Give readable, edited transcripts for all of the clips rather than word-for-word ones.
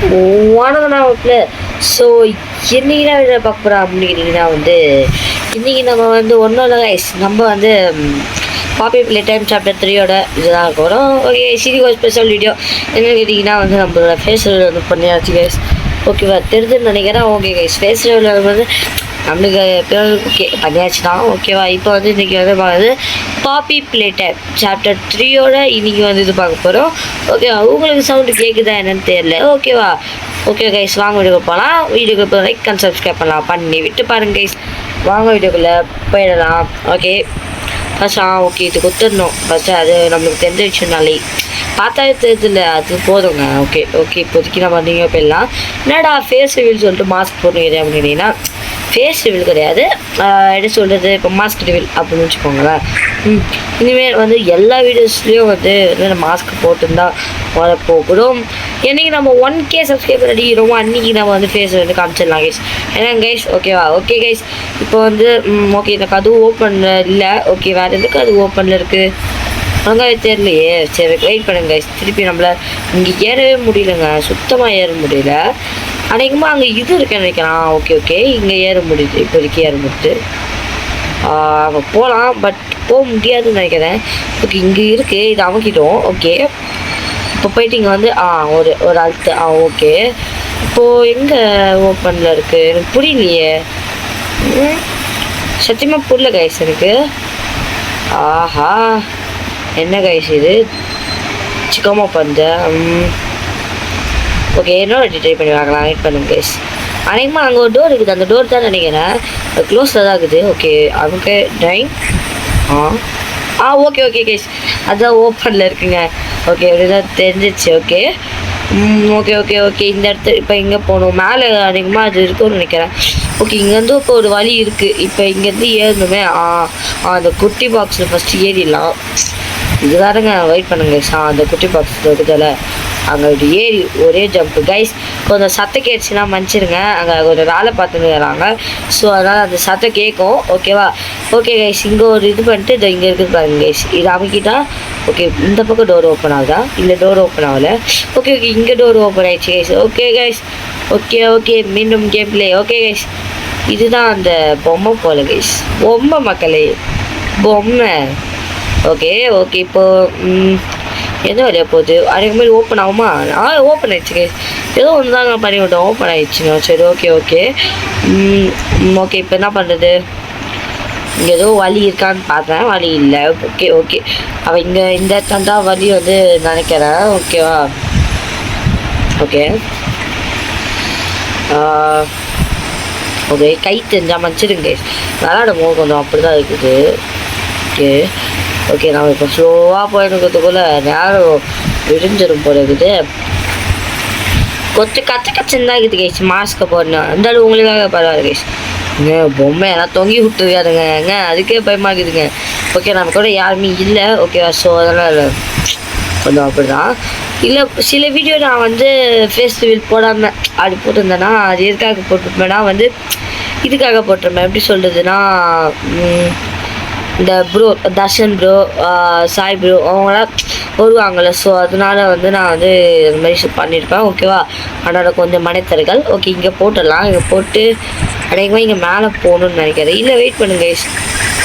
வணக்கம்ல. So இன்னைக்கு என்ன video பார்க்க போகிறோம் அப்படின்னு கேட்டிங்கன்னா இன்றைக்கி நம்ம ஒன்றும் இல்லை கைஸ், நம்ம பாப்பி பிளே டைம் சாப்டர் 3யோட இதுதான் இருக்க வரும். ஓகே, ஒரு ஸ்பெஷல் வீடியோ என்னென்னு கேட்டிங்கன்னா நம்மளோட ஃபேஸ் பண்ணியாச்சு கைஸ். ஓகேவா, தெரிஞ்சுன்னு நினைக்கிறேன். ஓகே கைஸ், ஃபேஸ் நம்மளுக்கு ஓகே பண்ணியாச்சு தான். ஓகேவா, இப்போ இன்றைக்கி பார்க்குறது பாப்பி பிளே டைம் சாப்டர் 3யோட இன்றைக்கி இது பார்க்க போகிறோம். ஓகேவா, உங்களுக்கு சவுண்டு கேட்குதா என்னன்னு தெரியல. ஓகேவா, ஓகே கைஸ், வாங்க வீடியோக்கு போகலாம். வீடியோக்கு இப்போ லைக் அண்ட் சப்ஸ்கிரைப் பண்ணலாம், பண்ணி விட்டு பாருங்க கைஸ். வாங்க வீடியோக்குள்ளே போயிடலாம். ஓகே ஃபஸ்ட் ஓகே இது கொடுத்துடணும் ஃபஸ்ட்டு. அது நம்மளுக்கு தெரிஞ்ச விஷயம்னாலே பார்த்தாலே தெரியுதுல்ல, அது போதுங்க. ஓகே ஓகே இப்போதைக்கு நம்ம நீங்கள் போயிடலாம். என்னடா ஃபேஸ் ரிவீல் சொல்லிட்டு மாஸ்க் போட்டுக்கிறேன் அப்படின்னு கேட்டிங்கன்னா, ஃபேஸ் ரிவீல் கிடையாது, என்ன சொல்கிறது, இப்போ மாஸ்க் ரிவீல் அப்படின்னு வச்சுக்கோங்களேன். இனிமேல் எல்லா வீடியோஸ்லேயும் மாஸ்க் போட்டுருந்தா வரப்போகிறோம். என்றைக்கு நம்ம 1K சப்ஸ்கிரைபர் அடிக்கிறோமோ அன்றைக்கி நம்ம ஃபேஸ் காமிச்சிடலாம் கைஸ். ஏன்னா கைஸ் ஓகேவா. ஓகே கைஸ், இப்போ ஓகே எனக்கு அதுவும் ஓப்பனில் இல்லை. ஓகே, வேறு எதுக்கு அது ஓப்பனில் இருக்குது அங்கே தெரியலையே. சரி வெயிட் பண்ணுங்க கைஸ். திருப்பி நம்மளை இங்கே ஏறவே முடியலங்க, சுத்தமாக ஏற முடியல. அநேகமாக அங்கே இது இருக்குன்னு நினைக்கிறான். ஓகே ஓகே, இங்கே ஏற முடியுது, இப்போதைக்கு ஏற முடியுது. அங்கே போகலாம், பட் போக முடியாதுன்னு நினைக்கிறேன். ஓகே, இங்கே இருக்குது, இது அமைக்கிட்டோம். ஓகே, இப்போ போயிட்டு இங்கே ஒரு அழுத்து. ஓகே, இப்போது எங்கே ஓப்பனில் இருக்குது எனக்கு புரியலையே. சத்தியமாக புரியல கைஸ் எனக்கு. ஆஹா, என்ன கைஸ் இது சிக்கமா பண்ணுற. ஓகே, என்னோட ட்ரை பண்ணி வாங்கலாம். வெயிட் பண்ணுங்க கைஸ். அநேகமாக அங்கே ஒரு டோர் இருக்குது, அந்த டோர் தான் நினைக்கிறேன், க்ளோஸில் தான் இருக்குது. ஓகே அதுக்கு ட்ரைங். ஓகே ஓகே கைஸ், அதுதான் ஓப்பனில் இருக்குங்க. ஓகே அப்படிதான் தெரிஞ்சிச்சு. ஓகே ஓகே ஓகே ஓகே இந்த இடத்து இப்போ இங்கே போகணும். மேலே அதிகமாக அது இருக்குன்னு நினைக்கிறேன். ஓகே, இங்கேருந்து இப்போ ஒரு வழி இருக்குது. இப்போ இங்கேருந்து ஏறணுமே. அந்த குட்டி பாக்ஸில் ஃபஸ்ட்டு ஏறிடலாம். இது வேறுங்க, வெயிட் பண்ணுங்க கைஸ். அந்த குட்டி பாக்ஸ் இருக்குதுல்ல, அங்கே இப்படி ஏறி ஒரே ஜம்ப்பு கைஸ். கொஞ்சம் சத்தம் கேட்டுச்சுன்னா மன்னிச்சிருங்க, அங்கே கொஞ்சம் வேலை பார்த்துன்னு வராங்க. ஸோ அதனால் அந்த சத்தம் கேட்கும். ஓகேவா. ஓகே கைஸ், இங்கே ஒரு இது பண்ணிட்டு இதை இங்கே இருக்குது பாருங்க கைஸ். இது அமைக்கிட்டா ஓகே, இந்த பக்கம் டோர் ஓப்பன் ஆகுதா, இல்லை டோர் ஓப்பன் ஆகலை. ஓகே ஓகே, இங்கே டோர் ஓப்பன் ஆகிடுச்சு guys. Okay guys, okay okay மீண்டும் கேம் பிளே. ஓகே கைஸ், இதுதான் அந்த பொம்மை போல கைஸ், பொம்மை மக்களே, பொம்மை. ஓகே ஓகே, இப்போது எந்த வழியாக போகுது, அதுக்கு மாதிரி ஓப்பன் ஆகுமா? ஓப்பன் ஆகிடுச்சு கைஸ். ஏதோ ஒன்று தாங்க பண்ணி விட்டோம், ஓப்பன் ஆகிடுச்சுங்க. சரி ஓகே ஓகே ஓகே, இப்போ என்ன பண்ணுறது, இங்கே ஏதோ வழி இருக்கான்னு பார்த்தேன், வழி இல்லை. ஓகே ஓகே, அவள் இங்கே இந்த தந்தா வழி நினைக்கிறேன். ஓகேவா. ஓகே ஓகே, கை தெரிஞ்சால் மன்னிச்சிடுங்க, விளாடும் போது கொஞ்சம் அப்படி தான் இருக்குது. ஓகே ஓகே, நம்ம இப்போ ஸ்லோவாக போயிருக்கிறதுக்குள்ளே நேரம் விரிஞ்சிடும் போல இருக்குது. கொஞ்சம் கச்சுன்னு தான் இருக்குது கைஸ். மாஸ்க்கை போடணும் இருந்தாலும் உங்களுக்காக பரவாயில்ல கைஸ். பொம்மை எல்லாம் தொங்கி விட்டுருக்காருங்க, அதுக்கே பயமாக்குதுங்க. ஓகே, நம்ம கூட யாருமே இல்லை. ஓகேவா, ஸோ அதனால் கொஞ்சம் அப்படி தான் இல்லை. சில வீடியோ நான் ஃபேஸ் ரிவீல் போடாமல் அப்படி போட்டிருந்தேன்னா அது எதுக்காக போட்டிருப்பேன்னா இதுக்காக போட்டிருப்பேன். எப்படி சொல்கிறதுனா, இந்த bro Darshan bro, Sai bro அவங்களாம் வருவாங்கள்ல. ஸோ அதனால நான் இந்த மாதிரி பண்ணியிருப்பேன். ஓகேவா, அதனால் கொஞ்சம் மனைத்தர்கள். ஓகே, இங்கே போட்டுடலாம். இங்கே போட்டு அடையமாக இங்கே மேலே போகணுன்னு நினைக்கிறேன். இல்லை வெயிட் பண்ணுங்க கைஸ்.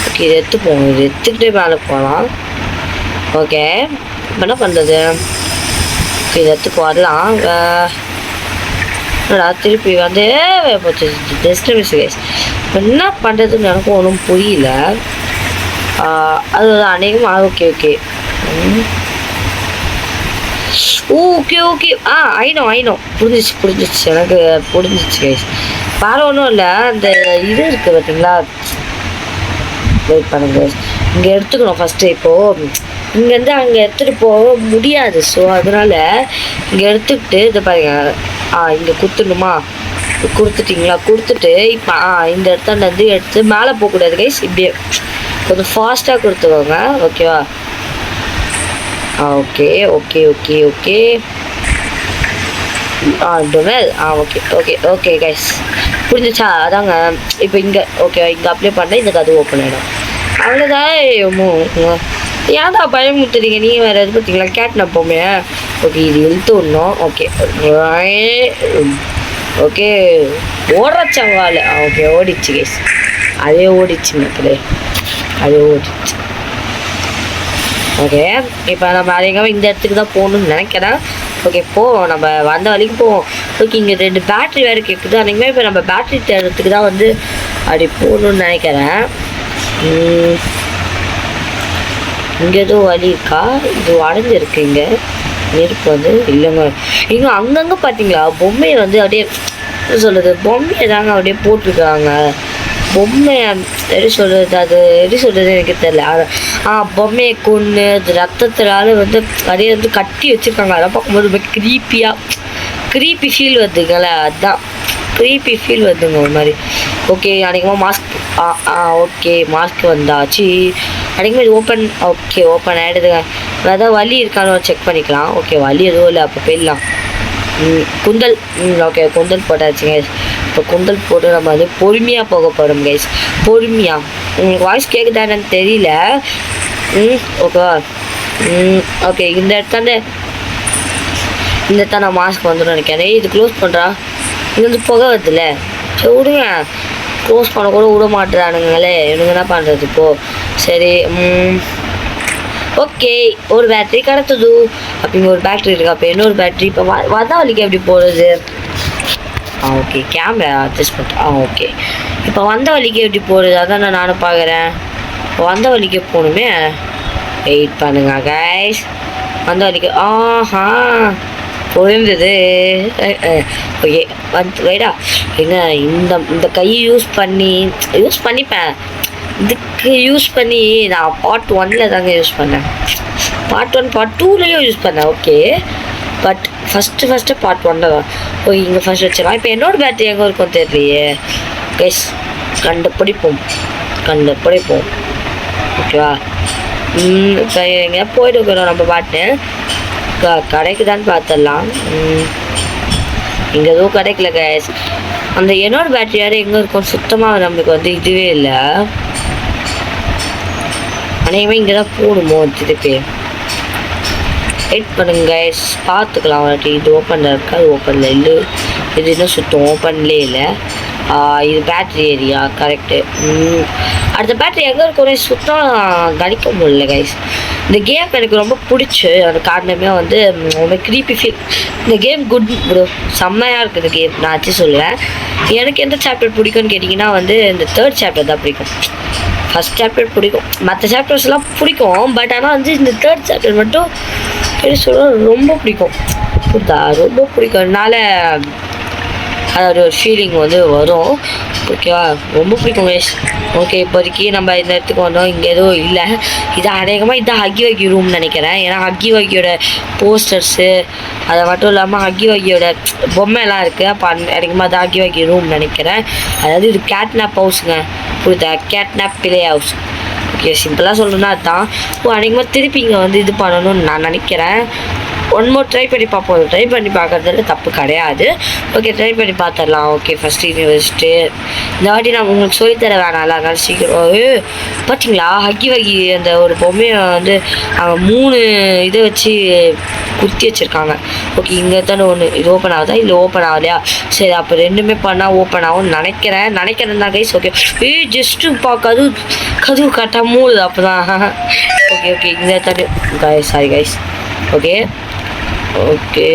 ஓகே, இது போகணும், இது எடுத்துக்கிட்டே மேலே போகலாம். ஓகே, இப்போ என்ன பண்ணுறது, ஓகே இது எடுத்துக்கு வரலாம். திருப்பி போச்சு ஜஸ்ட் மிஸ் கைஸ். என்ன பண்ணுறதுன்னு எனக்கும் ஒன்றும் புரியல. அது அநேகமாக okay okay okay okay I know புரிஞ்சிச்சு எனக்கு புரிஞ்சிச்சு கைஸ். வேறு ஒன்றும் இல்லை, அந்த இது இருக்குது பார்த்தீங்களா, வெயிட் பண்ணுங்க. இங்கே எடுத்துக்கணும் ஃபஸ்ட்டு. இப்போது இங்கேருந்து அங்கே எடுத்துகிட்டு போக முடியாது. ஸோ அதனால் இங்கே எடுத்துக்கிட்டு இதை பாருங்க. இங்கே கொடுத்துடணுமா, கொடுத்துட்டிங்களா, கொடுத்துட்டு இப்போ இந்த இடத்தாண்டு எடுத்து மேலே போகக்கூடாது கைஸ். இப்படியே கொஞ்சம் ஃபாஸ்ட்டாக கொடுத்துக்கோங்க. ஓகேவா. ஓகே ஓகே ஓகே ஓகே டொனல். ஓகே ஓகே ஓகே கைஸ், புரிஞ்சிச்சா? அதாங்க இப்போ இங்கே ஓகே, இங்கே அப்ளை பண்ணால் இந்த கதவு ஓப்பன் ஆகிடும். அவ்வளோதான். ஏன்டா பயமுத்துறீங்க நீங்கள் வேறு எது பார்த்தீங்களா, கேட்னா போமே. ஓகே இது இழுத்து விடணும். ஓகே ஓகே ஓடுறச்சவாள். ஓகே ஓடிச்சு கைஸ், அதே ஓடிச்சு மக்களே, அதே ஓடிச்சு. ஓகே இப்போ நம்ம அதிகமாக இந்த இடத்துக்கு தான் போகணும்னு நினைக்கிறேன். ஓகே போவோம், நம்ம வந்த வழிக்கு போவோம். ஓகே இங்கே 2 பேட்ரி வேறு கேட்குது. அன்றைக்குமே இப்போ நம்ம பேட்ரி தேடுறதுக்கு தான் வந்து அப்படி போகணுன்னு நினைக்கிறேன். இங்கே எதுவும் வழி இருக்கா? இது அடைஞ்சிருக்கு இங்கே நெருப்பு வந்து. இல்லைங்க இங்கே அங்கங்கே பார்த்தீங்களா பொம்மையை வந்து அப்படியே சொல்கிறது, பொம்மையை தாங்க அப்படியே போட்டிருக்காங்க. பொம்மை எப்படி சொல்கிறது, அது எப்படி சொல்கிறது எனக்கு தெரியல. அது பொம்மையை கொண்டு அது ரத்தத்தினால வந்து அதே வந்து கட்டி வச்சுருக்காங்க. அதெல்லாம் பார்க்கும்போது ரொம்ப க்ரீப்பி ஃபீல் வருதுங்களே, அதுதான் க்ரீப்பி ஃபீல் வருதுங்க ஒரு மாதிரி. ஓகே அன்றைக்குமா மாஸ்க் ஓகே மாஸ்க் வந்தாச்சு. அன்றைக்குமே இது ஓப்பன் ஆகிடுதுங்க. அதான் வலி இருக்கான்னு செக் பண்ணிக்கலாம். ஓகே வலி எதுவும் இல்லை, அப்போ போயிடலாம். குந்தல் ஓகே குந்தல் போட்டாச்சுங்க. இப்போ குந்தல் போட்டு நம்ம வந்து பொறுமையாக போக போகிறோம் கைஸ், பொறுமையாக. உங்களுக்கு வாய்ஸ் கேட்குதா என்னன்னு தெரியல. ஓகேவா? ஓகே இந்த இடத்தாண்ட நான் மாஸ்க் வந்துடும் நினைக்கிறேன். இது க்ளோஸ் பண்ணுறா, இது வந்து புகை வருதுல்ல. சரி விடுங்க, க்ளோஸ் பண்ண கூட விட மாட்டுறானுங்களே, எனக்கு என்ன பண்ணுறது இப்போது. சரி ஓகே ஒரு பேட்ரி கிடத்துது. அப்படிங்க ஒரு பேட்ரி இருக்கா, அப்போ இன்னொரு பேட்ரி. இப்போ வந்தாவளிக்கு எப்படி போகிறது? Okay camera adjustment. ஓகே இப்போ வந்த வழிக்கு எப்படி போகிறது அதான் நானும் பார்க்குறேன். இப்போ வந்த வழிக்கு போகணுமே. வெயிட் பண்ணுங்க கைஸ், வந்த வழிக்கு பொருந்தது. ஓகே வைடா எங்க இந்த கையை யூஸ் பண்ணிப்பேன். இதுக்கு யூஸ் பண்ணி நான் பார்ட் 1 தாங்க யூஸ் பண்ணேன். பார்ட் 1 பார்ட் 2லேயும் யூஸ் பண்ணேன். ஓகே பட் ஃபஸ்ட்டு பார்ட் 1 தான். ஓகே இங்கே ஃபஸ்ட் வச்சிடலாம். இப்போ என்னோட பேட்டரி எங்கே இருக்கும் தெரியலையே கைஸ், கண்டுபிடிப்போம். ஓகேவா? இப்போ எங்கேயா போயிட்டு இருக்கிறோம் நம்ம பாட்டு கடைக்கு தான் பார்த்துடலாம். இங்கே எதுவும் கிடைக்கல கைஸ். அந்த என்னோட பேட்டரி யாரும் எங்கே இருக்கும் சுத்தமாக நம்மளுக்கு வந்து இதுவே இல்லை. அனைவரும் இங்கே தான் போகணுமோ திருப்பி. வெயிட் பண்ணுங்க கைஸ், பார்த்துக்கலாம். இது ஓப்பனில் இருக்கா? அது ஓப்பனில் இல்லை. இது இன்னும் சுத்தம் ஓப்பன்லேயே இல்லை. இது பேட்ரி ஏரியா கரெக்டு. அடுத்த பேட்ரி எங்கே இருக்கும் சுத்தம் கணிக்க முடியல கைஸ். இந்த கேம் எனக்கு ரொம்ப பிடிச்சி, அந்த காரணமே வந்து ரொம்ப க்ரீப்பி ஃபீல். இந்த கேம் குட் ப்ரோ, செம்மையாக இருக்குது கேம். நான் ஆச்சு சொல்லுவேன். எனக்கு எந்த சாப்டர் பிடிக்கும்னு கேட்டிங்கன்னா வந்து இந்த 3rd சாப்டர் தான் பிடிக்கும். ஃபஸ்ட் சாப்டர் பிடிக்கும், மற்ற சாப்டர்ஸ்லாம் பிடிக்கும். பட் ஆனால் வந்து இந்த 3rd சாப்டர் மட்டும் எப்படி சொல்ல ரொம்ப பிடிக்கும். புரியுதா? ரொம்ப பிடிக்கும்னால அதோட ஒரு ஃபீலிங் வந்து வரும். ஓகேவா? ரொம்ப பிடிக்கும் கைஸ். ஓகே இப்போதைக்கு நம்ம இந்த இடத்துக்கு வந்தோம். இங்கே எதுவும் இல்லை. இது அநேகமாக இதுதான் ஹக்கி வக்கி ரூம்னு நினைக்கிறேன். ஏன்னா ஹக்கி வக்கியோட போஸ்டர்ஸு அதை மட்டும் இல்லாமல் ஹக்கி வக்கியோட பொம்மைலாம் இருக்குது. அப்போ அநேகமாக அது ஹக்கி வக்கி ரூம் நினைக்கிறேன். அதாவது இது கேட்னாப் ஹவுஸுங்க. புரியுதா? கேட்னாப் பிளே ஹவுஸ். ஓகே சிம்பிளாக சொல்லணும்னா அதுதான். அநேகமாக திருப்பி இங்கே வந்து இது பண்ணணும்னு நான் நினைக்கிறேன். ஒன் மோர் ட்ரை பண்ணி பார்ப்போம். ட்ரை பண்ணி பார்க்குறதுல தப்பு கிடையாது. ஓகே ட்ரை பண்ணி பார்த்துடலாம். ஓகே ஃபஸ்ட்டு இது வச்சுட்டு இந்த வாட்டி நான் உங்களுக்கு சொல்லித்தர வேணாம்ல, அதனால சீக்கிரம். பார்த்தீங்களா ஹக்கி வகி அந்த ஒரு பொம்மையை வந்து அவங்க 3 இதை வச்சு குத்தி வச்சுருக்காங்க. ஓகே இங்கே தானே ஒன்று இது ஓப்பன் ஆகுதா இல்லை ஓப்பன் ஆகலையா? சரி அப்போ 2மே பண்ணால் ஓப்பன் ஆகும்னு நினைக்கிறேன் தான் கைஸ். ஓகே ஜஸ்ட்டு கதவு கரெக்டாக மூடுது அப்போ தான். ஓகே இங்கே தானே guys, sorry guys. Okay okay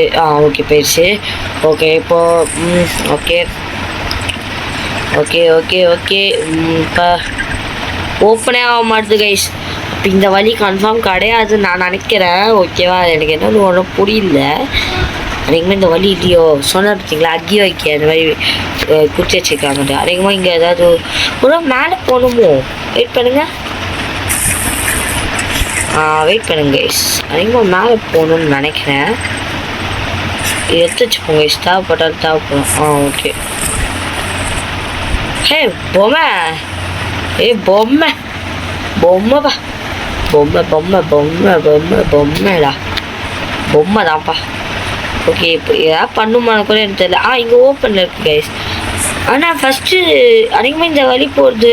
போயிடுச்சு. ஓகே இப்போது ஓகே இப்போ ஓப்பனே ஆக மாட்டுது கைஸ். இப்போ இந்த வழி கன்ஃபார்ம் கிடையாதுன்னு நான் நினைக்கிறேன். ஓகேவா? எனக்கு என்னன்னு ஒன்றும் புரியல. அதிகமாக இந்த வழி இல்லையோ சொன்ன பார்த்தீங்களா அக்கி வைக்க அந்த மாதிரி குச்சி வச்சுருக்காங்க. அதிகமாக இங்கே ஏதாவது ஒரு மேலே போகணுமோ? வெயிட் பண்ணுங்கள் கைஸ். அதிகமாக மேலே போகணுன்னு நினைக்கிறேன். எடுத்து வச்சுக்கோங்க கைஸ், தேவைப்படும். ஓகே பொம்மை பொம்மைப்பா பொம்மைடா பொம்மை தான்ப்பா. ஓகே இப்போ ஏதாவது பண்ணுமான்னு கூட எனக்கு தெரியல. இங்கே ஓப்பனில் இருக்குது கைஸ். ஆனால் ஃபஸ்ட்டு அதிகமாக இந்த வழி போகிறது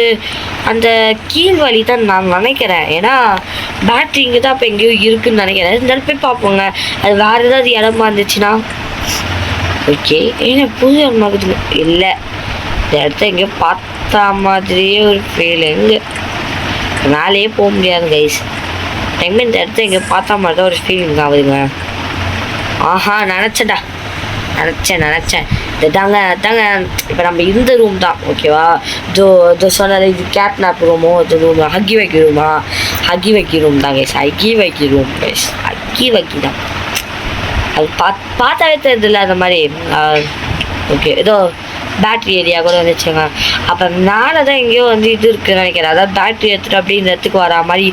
அந்த கீழ் வழி தான் நான் நினைக்கிறேன். ஏன்னா பேட்ரி இங்கே தான் இப்போ எங்கேயோ இருக்குதுன்னு நினைக்கிறேன். இருந்தாலும் போய் பார்ப்போங்க. அது வேறு ஏதாவது இடமா இருந்துச்சுன்னா ஓகே. ஏன்னா புது இடமாக்குதுங்க இல்லை, இந்த இடத்த எங்கேயோ பார்த்தா மாதிரியே ஒரு ஃபீலிங்கு. மேலேயே போக முடியாது கைஸ். டைம் இந்த இடத்த எங்கேயோ பார்த்தா மாதிரி தான் ஒரு ஃபீலிங் ஆகுதுங்க. ஆஹா நினச்சேன்டா, நினச்சேன் இது தாங்க இப்போ நம்ம இந்த ரூம் தான் ஓகேவா. இதோ சொன்னால இது கேட் நாப் ரூமோ, இது ரூம் ஹக்கி வைக்க ரூம் தான் கைஸ். ஹக்கி வைக்கி தான். அது பார்த்தாவே தெரியுதுல்ல அந்த மாதிரி. ஓகே ஏதோ பேட்ரி ஏரியா கூட வந்துச்சுங்க. அப்போ மேலே தான் எங்கேயோ வந்து இது இருக்குதுன்னு நினைக்கிறேன். அதாவது பேட்ரி எடுத்துகிட்டு அப்படியே இந்த இடத்துக்கு வரா மாதிரி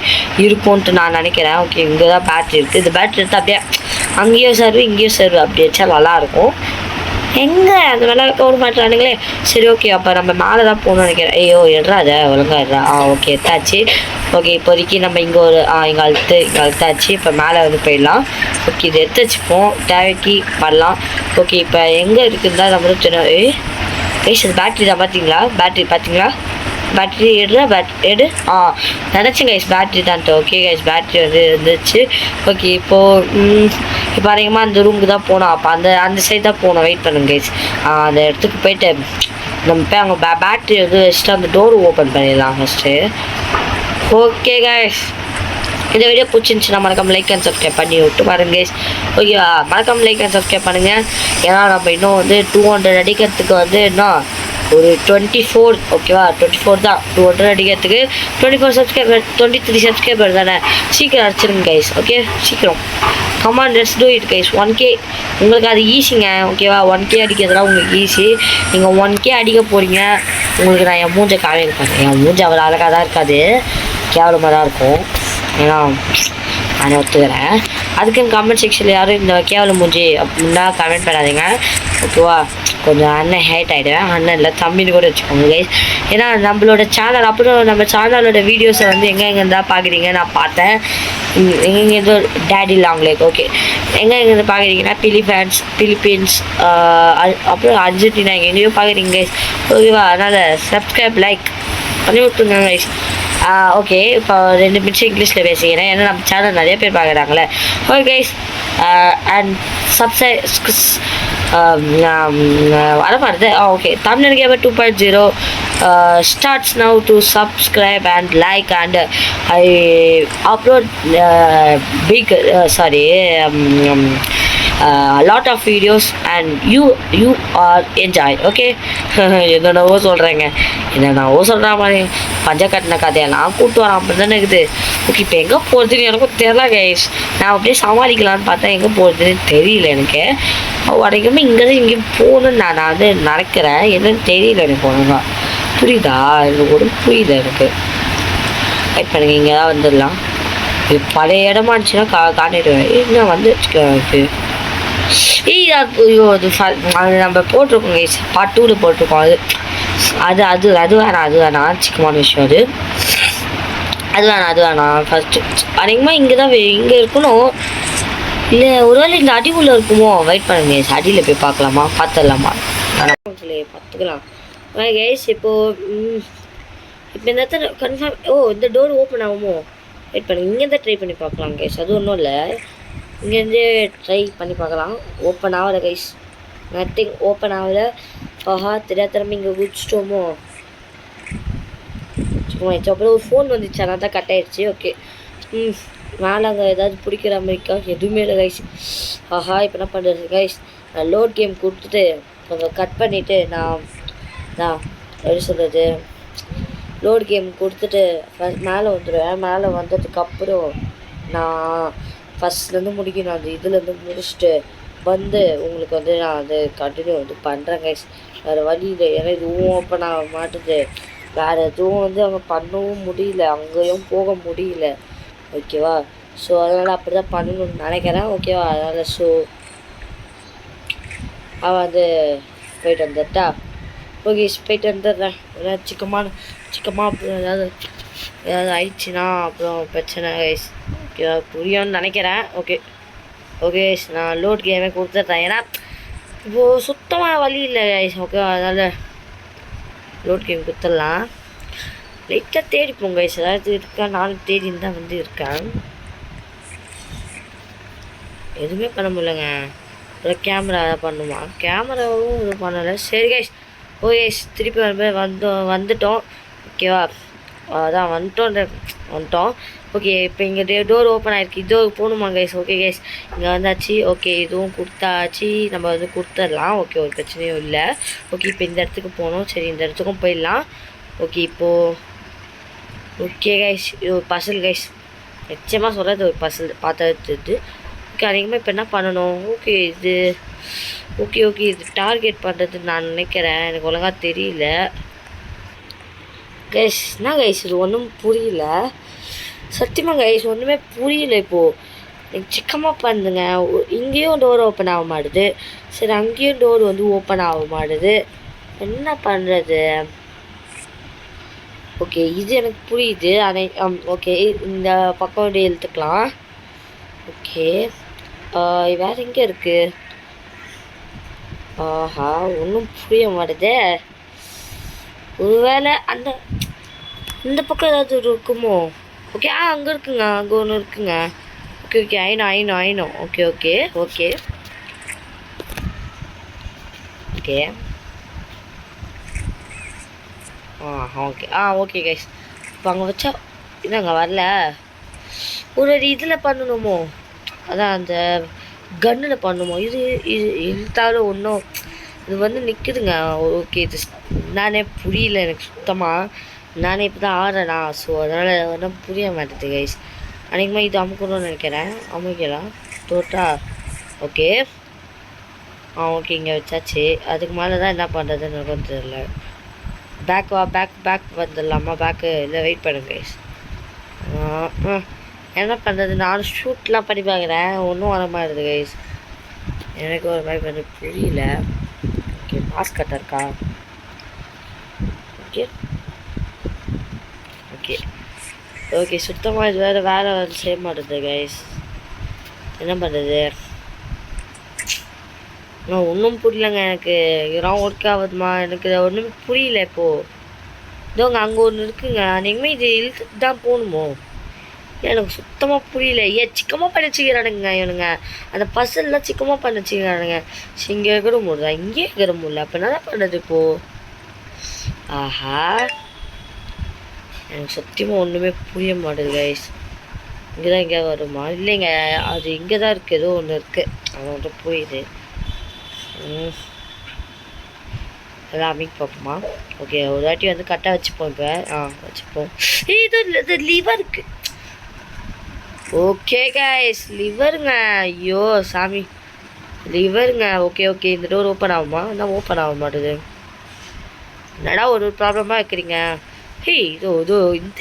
இருக்கும்ன்ட்டு நான் நினைக்கிறேன். ஓகே இங்கே தான் பேட்ரி இருக்குது. இந்த பேட்ரி எடுத்து அப்படியே அங்கேயும் சர்வு அப்படி வச்சா நல்லாயிருக்கும். எங்கே அந்த மேலே விட மாட்டானுங்களே. சரி ஓகே அப்போ நம்ம மேலே தான் போகணும்னு நினைக்கிறேன். ஐயோ எடுறாத ஒழுங்கா எடுறா. ஓகே எடுத்தாச்சு. ஓகே இப்போதைக்கு நம்ம இங்கே ஒரு இங்கே அழுத்தாச்சு. இப்போ மேலே வந்து போயிடலாம். ஓகே இது எடுத்து வச்சுப்போம், தேவைக்கு வரலாம். ஓகே இப்போ எங்கே இருக்குதுன்னு தான் நம்மளும் தெரியும். கைஸ் அது பேட்ரி தான் பார்த்தீங்களா, பேட்ரி எடு நினச்சேன் கைஸ் பேட்ரி தான்ட்டு. ஓகே கைஸ் பேட்ரி வந்து இருந்துச்சு. ஓகே இப்போ அதிகமாக அந்த ரூமுக்கு தான் போனோம். அப்போ அந்த சைடு தான் போனோம். வெயிட் பண்ணுங்க கைஸ். அந்த இடத்துக்கு போயிட்டு நம்ம போய் அங்கே பேட்ரி வந்து வச்சுட்டு அந்த டோர் ஓப்பன் பண்ணிடலாம் ஃபஸ்ட்டு. ஓகே கைஸ் இந்த வீடியோ பிடிச்சிருந்துச்சுன்னா மறக்காம லைக் அண்ட் சப்ஸ்கிரைப் பண்ணி விட்டு பாருங்க கைஸ். ஓகேவா, மறக்காம லைக் அண்ட் சப்ஸ்கிரைப் பண்ணுங்கள். ஏன்னா நம்ம இன்னும் வந்து 200 அடிக்கிறதுக்கு வந்து இன்னும் ஒரு 24 ஓகேவா 24 தான். 200 அடிக்கிறதுக்கு 24 சப்ஸ்கிரைபர் 23 சப்ஸ்கிரைபர் தானே. சீக்கிரம் அடிச்சிருங்க கைஸ். ஓகே சீக்கிரம் come on let's do it guys. 1K உங்களுக்கு அது ஈஸிங்க ஓகேவா. 1K அடிக்கிறதுலாம் உங்களுக்கு ஈஸி. நீங்கள் 1K அடிக்க போகிறீங்க. உங்களுக்கு நான் என் மூஞ்சை காமிப்பேன். என் மூஞ்சை அவ்வளோ அழகாக தான் இருக்காது, கேவலமாக தான் இருக்கும். ஏன்னா நான் ஒத்துக்கிறேன். அதுக்குன்னு கமெண்ட் செக்ஷனில் யாரும் இந்த கேவலம் மூஞ்சி அப்படின்னா கமெண்ட் பண்ணாதீங்க ஓகேவா. கொஞ்சம் அண்ணன் ஹேட் ஆகிடுவேன். அண்ணன் இல்லை தம்பின்னு கூட வச்சுக்கோங்க கைஸ். ஏன்னா நம்மளோட சேனல் அப்புறம் நம்ம சேனலோட வீடியோஸை வந்து எங்கே இருந்தால் பார்க்குறீங்க நான் பார்த்தேன். எங்கெங்கே ஏதோ டேடி லாங் லேக் ஓகே எங்கேருந்து பார்க்குறீங்கன்னா பிலிப்பீன்ஸ் அப்புறம் அர்ஜென்டினா எங்கேயோ பார்க்குறீங்க கைஸ் ஓகேவா. அதனால் சப்ஸ்கிரைப் லைக் பண்ணி விட்டுருங்க கைஸ். ஓகே இப்போ 2 நிமிஷம் இங்கிலீஷில் பேசிக்கிறேன் ஏன்னா நம்ம சேனல் நிறைய பேர் பார்க்குறாங்களே. ஓகே கைஸ் அண்ட் வர மாதிரி okay Tamil gamer 2.0 starts now to subscribe and like and I upload big lot of videos and you are enjoy okay. என்னென்னவோ சொல்கிறேங்க, என்னென்னவோ சொல்கிற மாதிரி பஞ்ச கட்டின கதையெல்லாம் கூப்பிட்டு வரான் அப்படி தானே இருக்குது. ஓகே இப்போ எங்கே போகிறதுன்னு எனக்கும் தெரியல கைஸ். நான் அப்படியே சமாளிக்கலான்னு பார்த்தா எங்கே போகிறதுன்னு தெரியல எனக்கு. வரைக்குமே இங்கே தான் இங்கே போகணுன்னு நான் வந்து நினைக்கிறேன். என்னன்னு தெரியல எனக்கு ஒழுங்கா. புரியுதா? எனக்கு ஒரு புரியுது எனக்கு. வெயிட் பண்ணுங்க, இங்கே தான் வந்துடலாம். இது பழைய இடமா இருந்துச்சுன்னா காட்டிடுவேன். இன்னும் வந்து ஐயோ அது நம்ம போட்டிருக்கோங்க பார்ட் 2ல் போட்டிருக்கோம். அது வேணாம் சிக்கமான விஷயம் அது வேணாம் ஃபஸ்ட்டு அதிகமாக இங்கே இருக்கணும். இல்லை ஒருவேளை இந்த அடி உள்ள இருக்குமோ. வெயிட் பண்ணுங்க அடியில் போய் பார்த்துடலாமா பார்த்துக்கலாம் கைஸ். இப்போது இப்போ இந்த இடத்துல கன்ஃபார்ம் இந்த டோர் ஓப்பன் ஆகுமோ. வெயிட் பண்ணுங்க, இங்கேருந்து ட்ரை பண்ணி பார்க்கலாம் கைஸ். அது ஒன்றும் இல்லை, இங்கேருந்து ட்ரை பண்ணி பார்க்கலாம். ஓப்பன் ஆகலை கைஸ், நத்திங் ஓப்பன் ஆகலை. தெரியாதரமே இங்கே குடிச்சிட்டோமோ. அப்புறம் ஒரு ஃபோன் வந்துச்சு, அதனால தான் கட் ஆகிடுச்சு. ஓகே மேலே அங்கே ஏதாவது பிடிக்கிற மாதிரிக்கா எதுவுமே இல்லை கைஸ். இப்போ என்ன பண்ணுறது கைஸ், நான் லோட் கேம் கொடுத்துட்டு கொஞ்சம் கட் பண்ணிவிட்டு நான் எப்படி சொல்கிறது லோட் கேம் கொடுத்துட்டு மேலே வந்துடுவேன். மேலே வந்ததுக்கப்புறம் நான் ஃபஸ்ட்லேருந்து முடிக்கணும். அந்த இதுலேருந்து முடிச்சுட்டு வந்து உங்களுக்கு வந்து நான் அது கண்டினியூ வந்து பண்ணுறேன் கைஸ். வேறு வழி இல்லை, ஏன்னா இதுவும் ஓப்பன் ஆக மாட்டுது. வேறு எதுவும் வந்து அங்கே பண்ணவும் முடியல, அங்கேயும் போக முடியல ஓகேவா. ஸோ அதனால் அப்படி தான் பண்ணணும்னு நினைக்கிறேன் ஓகேவா. அதனால் அவன் வந்து போயிட்டு வந்துட்டா ஓகே போயிட்டு வந்துடுறேன். ஏன்னா சிக்கமாக அப்புறம் ஏதாவது ஆயிடுச்சுன்னா அப்புறம் பிரச்சனை கைஸ் ஓகேவா. புரியும்னு நினைக்கிறேன். ஓகே நான் லோட் கேமே கொடுத்துட்றேன். ஏன்னா இப்போது சுத்தமாக வழி இல்லை கைஸ் ஓகேவா. அதனால் லோட் கேம் கொடுத்துடலாம். லைட்டாக தேடிப்போம் கைஸ், ஏதாவது இருக்கா. நானும் தேடின்னு தான் வந்து இருக்கேன். எதுவுமே பண்ண முடியலங்க. ஒரு கேமரா பண்ணுமா, கேமராவும் இது பண்ணலை. சரி கைஸ், ஓகே கைஸ், திருப்பி வந்துட்டோம். ஓகேவா, அதான் வந்துட்டோம். ஓகே, இப்போ இங்கே டோர் ஓப்பன் ஆகிருக்கு. இதோர் போகணுமா கைஸ்? ஓகே கைஸ், இங்கே வந்தாச்சு. ஓகே, இதுவும் கொடுத்தாச்சு. நம்ம வந்து கொடுத்துடலாம். ஓகே, ஒரு பிரச்சனையும் இல்லை. ஓகே, இப்போ இந்த இடத்துக்கு போகணும். சரி, இந்த இடத்துக்கும் போயிடலாம். ஓகே, இப்போது ஓகே கைஸ், இது ஒரு பசில் கைஸ். நிச்சயமாக சொல்கிறது ஒரு பசில் பார்த்து. ஓகே, அதிகமாக இப்போ என்ன பண்ணணும்? ஓகே இது டார்கெட் பண்ணுறதுன்னு நான் நினைக்கிறேன். எனக்கு ஒழுங்காக தெரியல கைஸ். என்ன கைஸ் இது ஒன்றும் புரியல. சத்தியமாக கைஸ் ஒன்றுமே புரியல. இப்போது எனக்கு சிக்கமாக பண்ணுங்க. இங்கேயும் டோர் ஓப்பன் ஆக மாட்டுது. சரி, அங்கேயும் டோர் வந்து ஓப்பன் ஆக மாட்டுது. என்ன பண்ணுறது? ஓகே, இது எனக்கு புரியுது. ஓகே, இந்த பக்கம் அப்படியே இழுத்துக்கலாம். ஓகே, வேறு எங்கே இருக்குது? ஆஹா, ஒன்றும் புரிய மாட்டுதே. ஒருவேளை இந்த பக்கம் ஏதாவது இருக்குமோ? ஓகே, அங்கே இருக்குங்க, அங்கே ஒன்று இருக்குங்க. Okay I. Okay okay okay guys. இப்போ அங்கே வச்சா இன்னும் அங்கே வரல. ஒரு இதில் பண்ணணுமோ? அதான் அந்த கன்னில் பண்ணுமோ? இது இழுத்தாலும் ஒன்றும் இது வந்து நிற்குதுங்க. ஓகே, இது நானே புரியல எனக்கு சுத்தமாக. நானே இப்போ தான் ஆடுறேனா, ஸோ அதனால் ஒன்றும் புரிய மாட்டேது கைஸ். அன்றைக்குமா இது அமுக்கணும்னு நினைக்கிறேன். அமைக்கலாம் தோட்டா. ஓகே ஓகே, இங்கே வச்சாச்சு. அதுக்கு மேலே தான் என்ன பண்ணுறதுன்னு எனக்கு தெரியல. பேக் வந்துடலாமா? பேக்கு இல்லை, வெயிட் பண்ணுங்க கைஸ். என்ன பண்ணுறது? நானும் ஷூட்லாம் பண்ணி பார்க்குறேன், ஒன்றும் வர மாதிரி கைஸ். எனக்கு ஒரு மாதிரி பண்ணி புரியல. ஓகே, மாஸ்க் கட்ட இருக்கா? ஓகே சுத்தமாக இது வேலை வந்து செய்ய மாட்டேது கைஸ். என்ன பண்ணுறது? ஒன்றும் புரியலங்க எனக்கு. இதெல்லாம் ஒர்க் ஆகுதுமா? எனக்கு ஒன்றுமே புரியல. இப்போது இதோங்க அங்கே ஒன்று இருக்குங்க. நீங்கள் இது இழுத்துட்டு தான் போகணுமோ? எனக்கு சுத்தமாக புரியல. சிக்கமாக பண்ணி வச்சுக்கிறானுங்க இவனுங்க. அந்த பசல்லாம் சிக்கமாக பண்ணி வச்சுக்கிறானுங்க. இங்கே இருக்கிற முடியல, இங்கேயே இருக்கிற முடியல. அப்போ என்ன பண்ணுறது இப்போது? ஆஹா, எனக்கு சத்தியமாக ஒன்றுமே புரிய மாட்டேது கைஸ். இங்கே தான் எங்கேயாவது வருமா? இல்லைங்க, அது இங்கே தான் இருக்குது. ஏதோ ஒன்று இருக்குது, அது மட்டும் புரியுது. எல்லாம் அமைக்க பார்ப்போமா? ஓகே, ஒரு வாட்டி வந்து கரெக்டாக வச்சுப்போம். இப்போ வச்சுப்போம். இது லிவர் இருக்குது. ஓகே கைஸ், லிவருங்க. ஐயோ சாமி, லிவருங்க. ஓகே இந்த டோர் ஓப்பன் ஆகுமா? என்ன ஓப்பன் ஆக மாட்டுது? என்னடா ஒரு ப்ராப்ளமாக இருக்கிறீங்க? இதோ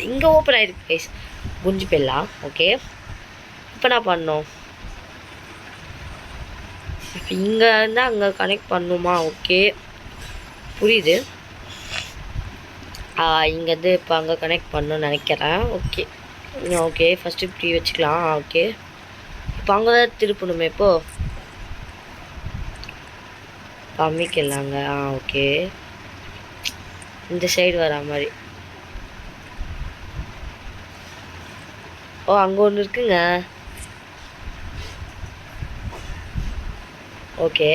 இங்கே ஓப்பன் ஆகிருக்கு கைஸ். புரிஞ்சு போயிடலாம். ஓகே, இப்போ நான் பண்ணோம். இப்போ இங்கே இருந்தால் அங்கே கனெக்ட் பண்ணுமா? ஓகே புரியுது. இங்கேருந்து இப்போ அங்கே கனெக்ட் பண்ணணும்னு நினைக்கிறேன். ஓகே ஃபஸ்ட்டு இப்படி வச்சுக்கலாம். ஓகே, இப்போ அங்கே தான் திருப்பணுமே. இப்போது அமைக்கலாங்க. ஓகே, இந்த சைடு வரா மாதிரி. அங்கே ஒன்று இருக்குங்க. ஓகே,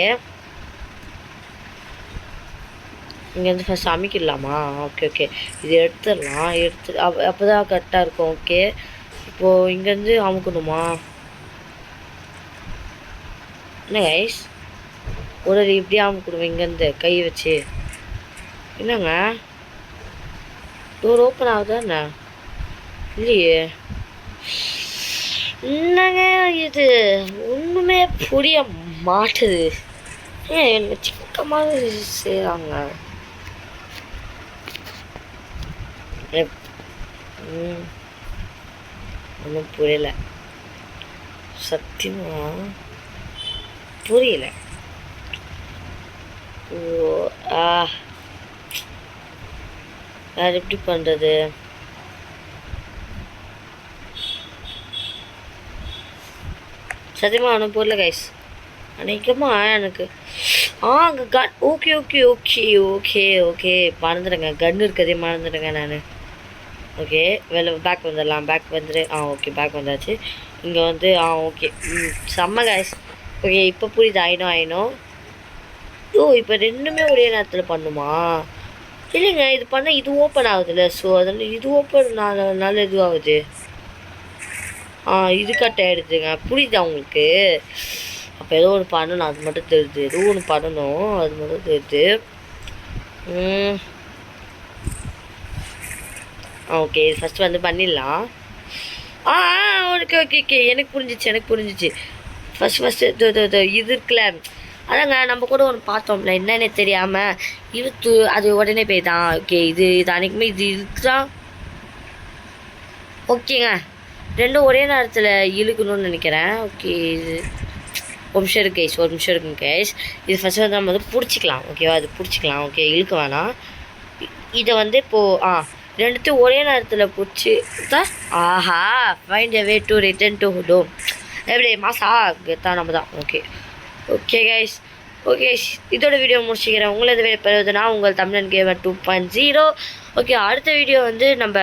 இங்கேருந்து ஃபஸ்ட் அமைக்கிடலாமா? ஓகே இது எடுத்துடலாம். அப்போ தான் கரெக்டாக இருக்கும். ஓகே, இப்போது இங்கேருந்து அமுக்கணுமா? என்ன கைஸ், ஒரு இப்படி அமுக்கணும் இங்கேருந்து கை வச்சு. என்னங்க டோர் ஓப்பன் ஆகுதா என்ன? இல்லையே. என்னங்க இது ஒன்றுமே புரிய மாட்டுது. என்ன சிக்கமாக செய்கிறாங்க. ஒன்றும் புரியல, சத்தியமாக புரியல. வேறு எப்படி பண்ணுறது? சத்தியமாக ஒன்றும் புரியல கைஸ். அநேகமாக எனக்கு அங்கே gun okay okay okay okay okay மறந்துடுங்க கன் இருக்கிறதே மறந்துடுங்க நான் ஓகே பேக் வந்துடலாம் பேக் வந்துடு ஓகே பேக் வந்தாச்சு இங்கே வந்து ஓகே செம்ம கைஸ் ஓகே இப்போ புரியுது ஆயினோம் இப்போ ரெண்டுமே ஒரே நேரத்தில் பண்ணுமா இல்லைங்க இது பண்ணால் இது ஓப்பன் ஆகுதுல்ல ஸோ அதனால் இது ஓப்பன் நல்ல இதுவாகுது இது கட் ஆகிடுதுங்க புரியுதா உங்களுக்கு அப்போ ஏதோ ஒன்று பண்ணணும் அது மட்டும் தெரியுது ஏதோ ஒன்று பண்ணணும் அது மட்டும் தெரியுது ஓகே ஃபஸ்ட்டு வந்து பண்ணிடலாம் ஓகே ஓகே ஓகே எனக்கு புரிஞ்சிச்சு ஃபஸ்ட்டு இது இருக்குல்ல அதாங்க நம்ம கூட ஒன்று பார்த்தோம்ல என்னென்ன தெரியாமல் இழுத்து அது உடனே போய்தான் ஓகே இது அன்றைக்குமே இது இருக்குதான் ஓகேங்க ரெண்டும் ஒரே நேரத்தில் இழுக்கணும்னு நினைக்கிறேன் ஓகே இது ஒரு நிமிஷம் இருக்குங்க கேஸ் இது ஃபஸ்ட்டு வந்து நம்ம வந்து பிடிச்சிக்கலாம் ஓகேவா அது பிடிச்சிக்கலாம் ஓகே இழுக்க வேணாம் இதை வந்து இப்போது ரெண்டுத்தையும் ஒரே நேரத்தில் பிடிச்சி தான் ஆஹா find a way to return to home எப்படி மாசா தான் நம்ம தான் ஓகே கைஸ் ஓகே இதோட வீடியோ முடிச்சுக்கிறேன் உங்களை இது பெறுவதுனா உங்கள் தமிழன் கேமர் 2.0 ஓகே அடுத்த வீடியோ வந்து நம்ம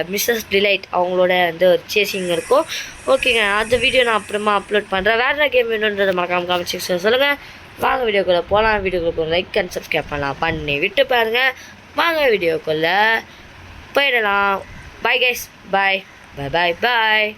மிஸ்ஸஸ் டிலைட் அவங்களோட வந்து ஒரு சேசிங் இருக்கும் ஓகேங்க அந்த வீடியோ நான் அப்புறமா அப்லோட் பண்ணுறேன் வேறு என்ன கேம் வேணுன்றதை மறக்காம கமெண்ட் செக்ஷன் சொல்லுங்கள் வாங்க வீடியோக்குள்ளே போகலாம் வீடியோக்குள்ளே லைக் அண்ட் சப்ஸ்கிரைப் பண்ணி விட்டு பாருங்கள் வாங்க வீடியோக்குள்ளே போயிடலாம் பாய் கைஸ் பாய் பாய் பாய் பாய்